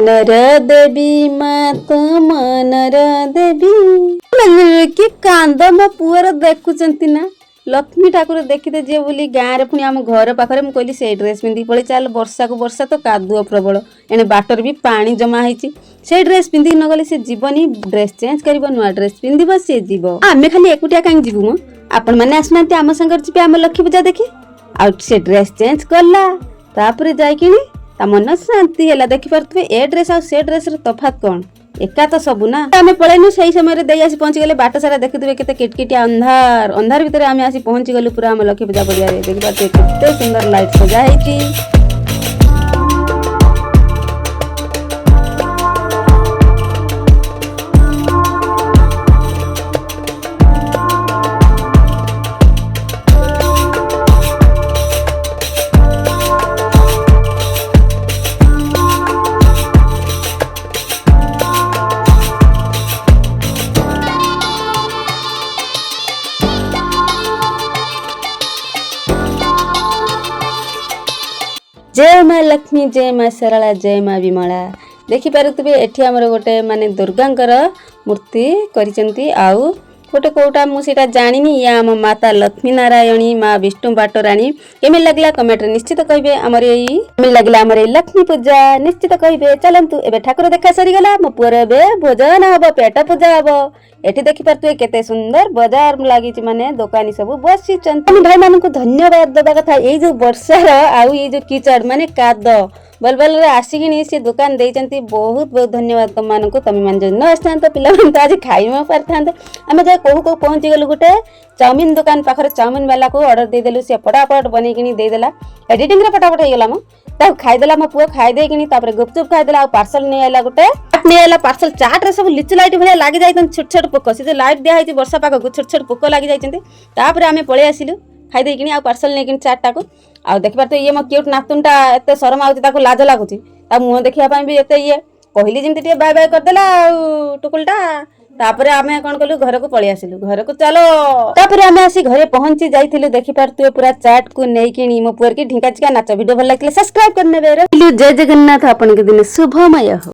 नर देवी माँ तुम नर देवी कि कांद मो पुअर देखुचंती ना लक्ष्मी ठाकुर देखिते जे बोली गाँव रे पुणी आम घर पाखरे मु कहली से ड्रेस पिंधि पड़े चल वर्षा को वर्षा तो कादुଅ प्रबल एने बाटर भी पानी जमा होईची से ड्रेस पिंधि न गले से जीवनी ड्रेस चेंज करिवो नुआ ड्रेस पिंधिबो से जीव आमे खाली एकुटिया काई जीवु मो आपण माने आसनांती आम संगर जिबे आम लक्ष्मी पूजा देखि आ से ड्रेस चेंज करला तापरे जाय किनी ता मन शांति हैला देखि परतबे ए ड्रेस आ से ड्रेस रे तफात कोन एका तो सबू ना आमे पळेनु सही समय रे देई आसी पहुंची गले बाट सारा देखितबे केते किटकिटिया अंधार अंधार भीतर आमे आसी पहुंची गलु पूरा हम लक्ष्मी पूजा पड़िया रे देखि पाते केते सुंदर लाइट सजा हैची। जय माँ लक्ष्मी जय माँ सरला जय माँ विमला देखि पारुतबे एठी हमर गोटे माने दुर्गांकर मूर्ति करिसंती आउ गोटे कोटा मु सेटा जानिनी या हम माता लक्ष्मी नारायणी माँ विष्णु बाटराणी केमे लागला कमेंट रे निश्चित कहिबे हमर एई केमे लागला हमर एई लक्ष्मी पूजा निश्चित कहिबे चलंतु एबे ठाकुर देखा सरी गला मो पुअर एबे भोजन हबो पेट पूजा हबो एठी देखि पारतु केते सुंदर बाजार लागी माने दुकानी सब बसी चंती भाई मानकु धन्यवाद देबा कथा एई जो वर्षा रो आउ एई जो कीचड़ माने काद बलबल रे आसिकिनी से दुकान देइचंती बहुत बहुत धन्यवाद तुम मानकु तमे मान न आस्थान तो पिला मन आज खाइ म परथांते आमे जे कहू को पहुंची गेलु गुटे चाउमीन दुकान पाखरे चाउमीन वाला को ऑर्डर दे देलु से फटाफट बनै किनी दे देला एडिटिंग रे फटाफट हे गेला म ता खाइ देला म पुओ खाइ दे किनी तापर गुपचुप खाइ देला आ पार्सल नै आइला गुटे नै आइला पार्सल चाट रे सब लिचु लाइट भले लागि जाइतन छोट छोट पोक से जे लाइट दिया हैती वर्षा पाक को छोट छोट पोक लागि जाइचंती तापर आमे पळे आसिलु खाइ दे किनी आ पार्सल नै किनी चाट टाको आ देखि पारते ये म क्यूट नातुनटा एते शरम आउती ताको लाज लागुची ता मुह देखिया पई भी एते ये कहली जिमती टे बाय बाय कर देला टुकुलटा तापरे आमे कोन कलु घर को पळी आसिलु घर को चलो तापरे आमे आसी घरे पहुंची जाइथिलु देखि पारतु पूरा चाट को नै किनी मो पुअर की ढिंका चिका नाच वीडियो भल लागले सब्सक्राइब करने बेरे जय जगन्नाथ आपन के दिन शुभमय हो।